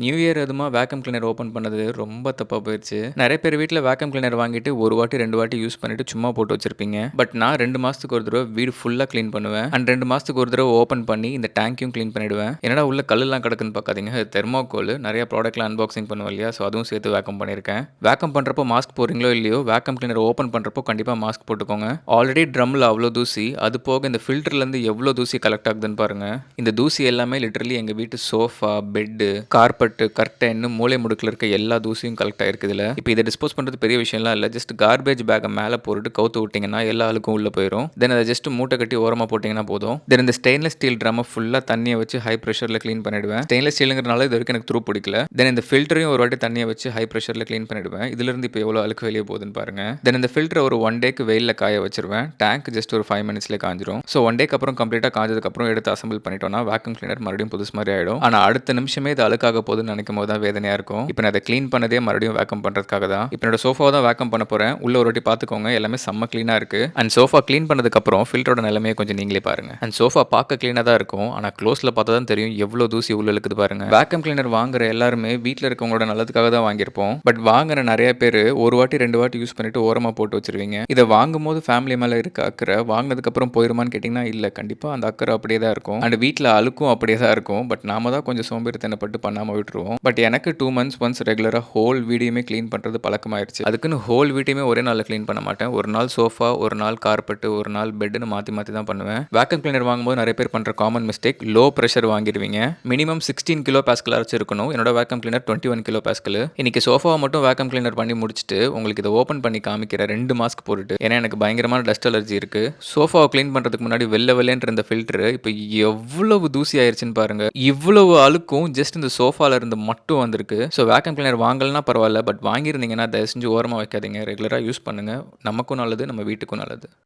New year அதுமா vacuum cleaner open பண்ணது ரொம்ப தப்பா போயிருச்சு. நெறைய பேர் வீட்ல வேக்கம் கிளீனர் வாங்கிட்டு 1 வாட்டி, 2 வாட்டி யூஸ் பண்ணிட்டு சும்மா போட்டு வச்சிருப்பீங்க. பட் நான் 2 மாசத்துக்கு ஒரு தடவ வீடு ஃபுல்லா கிளீன் பண்ணுவேன். அண்ட் 2 மாசத்துக்கு ஒரு தடவ ஓப்பன் பண்ணி இந்த டேங்க்கையும் கிளீன் பண்ணிடுவேன். என்னடா உள்ள கல்லுலாம் கிடக்குன்னு பார்க்காதீங்க. அது தெர்மாக்கோல். நெறைய ப்ராடக்ட்லாம் அன்பாக்சிங் பண்ணுவேன் இல்லையா? ஸோ அதுவும் சேர்த்து வேக்கம் பண்ணியிருக்கேன். வேக்கம் பண்றப்போ மாஸ்க் போடுறீங்களோ இல்லையோ, வேக்கம் கிளீனர் ஓப்பன் பண்றப்போ கண்டிப்பா மாஸ்க் போட்டுக்கோங்க. ஆல்ரெடி ட்ரம்ல அவ்ளோ தூசி. அது போக இந்த ஃபில்டர்லேருந்து எவ்ளோ தூசி கலெக்ட் ஆகுதுன்னு பாருங்க. இந்த தூசி எல்லாமே லிட்டரலி எங்க வீட்டு சோஃபா, பெட்டு, கார்பெட்டு, கர்டைன்னு மூலை முடுக்குல இருக்க எல்லா தூசியும் கலெக்ட் ஆயிருக்கு இதுல. இப்போ இத டிஸ்போஸ் பண்றது பெரிய விஷயம்லாம் இல்ல. ஜஸ்ட் கார்பேஜ் பேக்க மேல போட்டுட்டு கவுத்து விட்டீங்கன்னா எல்லா அழுக்கும் உள்ள போயிரும். தென் அத ஜஸ்ட் மூட்டை கட்டி ஓரமா போட்டீங்கன்னா போதும். தென் இந்த ஸ்டெயின்லெஸ் ஸ்டீல் ட்ரம்ம ஃபுல்லா தண்ணிய வச்சு ஹை பிரஷர்ல கிளீன் பண்ணிடுவேன். ஸ்டெயின்லெஸ் ஸ்டீல்ங்கிறனால இது வரைக்கும் எனக்கு துரு பிடிக்கல. தென் இந்த ஃபில்டரையும் ஒரு வாட்டி தண்ணிய வச்சு ஹை பிரஷர்ல கிளீன் பண்ணிடுவேன். இதுல இருந்து இப்போ எவ்வளோ அழுக்கு வெளிய போகுதுன்னு பாருங்க. தென் இந்த ஃபில்டரை ஒரு 1 டேக்கு வெயில்ல காய வச்சிருவேன். டேங்க் ஜஸ்ட் ஒரு 5 மினிட்ஸ்ல காஞ்சிரும். ஸோ 1 டேக்கு அப்புறம் கம்ப்ளீட்டா காஞ்சதுக்கு அப்புறம் எடுத்து அசெம்பிள் பண்ணிட்டோம்னா வேக்கம் கிளீனர் மறுபடியும் புதுசு மாதிரி ஆயிடும். ஆனா அடுத்த நிமிஷமே இது அழுக்காக போகுதுன்னு நினைக்கும் போது தான் வேதனையா இருக்கும். இப்போ நான் அதை க்ளீன் பண்ணதே மறுபடியும் வேக்கம் பண்றதுக்காக தான். இப்போ என்னோட சோஃபாவை தான் வேக்கம் பண்ண போறேன். உள்ள ஒரு வாட்டி பார்த்துக்கோங்க. எல்லாமே செம்ம க்ளீனா இருக்கு. அண்ட் சோஃபா க்ளீன் பண்ணதுக்கு அப்புறம் ஃபில்டரோட நிலைமையை கொஞ்சம் நீங்களே பாருங்க. அண்ட் சோஃபா பார்க்க க்ளீனா தான் இருக்கும். ஆனா க்ளோஸ்ல பார்த்தா தான் தெரியும் எவ்வளவு தூசி உள்ள இருக்குது பாருங்க. வேக்கம் கிளீனர் வாங்குற எல்லாருமே வீட்டில் இருக்கவங்களோட நல்லதுக்காக தான் வாங்கியிருப்போம். பட் வாங்குற நிறைய பேர் ஒரு வாட்டி 2 வாட்டி யூஸ் பண்ணிட்டு ஓரமா போட்டு வச்சிருவீங்க. இதை வாங்கும் போது ஃபேமிலி மேல இருக்க அக்கறை வாங்கினதுக்கு அப்புறம் போயிருமான்னு கேட்டீங்கன்னா இல்ல, கண்டிப்பா அந்த அக்கறை அப்படியே தான் இருக்கும். அண்ட் வீட்டில் அழுக்கும் அப்படியே தான் இருக்கும். பட் நாம தான் கொஞ்சம் சோம்பேறித்தனப்பட்டு பண்ணாம விட்டுருவோம். பட் எனக்கு 2 மந்த்ஸ் ஒன்ஸ் ரெகுலரா ஹோல் வீடையுமே க்ளீன் பண்றது பழக்கமாயிருச்சு. அதுக்குன்னு ஹோல் வீட்டையுமே ஒரே நாள்ல க்ளீன் பண்ண மாட்டேன். ஒரு நாள் சோஃபா, ஒரு நாள் கார்பெட், ஒரு நாள் பெட்னு மாத்தி மாத்தி தான் பண்ணுவேன். வேக்கம் கிளீனர் வாங்கும்போது நிறைய பேர் பண்ற காமன் மிஸ்டேக் லோ பிரஷர் வாங்கிடுவீங்க. மினிமம் 16 கிலோ பாஸ்கல் ஆச்சும் இருக்கணும். என்னோட வேக்கம் கிளீனர் 21 கிலோ பாஸ்கல். இன்னைக்கு சோஃபாவை மட்டும் வேக்கம் கிளீனர் பண்ணி முடிச்சுட்டு உங்களுக்கு இதை ஓப்பன் பண்ணி காமிக்கிற 2 மாஸ்க் போட்டுட்டு, ஏன்னா எனக்கு பயங்கரமான டஸ்ட் அலர்ஜி இருக்கு. சோஃபாவை க்ளீன் பண்றதுக்கு முன்னாடி வெள்ளை வெள்ளேன்ற இந்த ஃபில்டர் இப்போ எவ்வளவு தூசி ஆயிருச்சுன்னு பாருங்க. இவ்வளவு அழுக்கும் ஜஸ்ட் இந்த சோஃபால இருந்து மட்டும் வந்திருக்கு. ஸோ வேக்கம் கிளீனர் வாங்கலனா பரவாயில்ல. பட் வாங்கியிருந்தீங்கன்னா தயவு செஞ்சு ஓரமா வைக்காதீங்க. ரெகுலரா யூஸ் பண்ணுங்க. நமக்கும் நல்லது, நம்ம வீட்டுக்கும் நல்லது.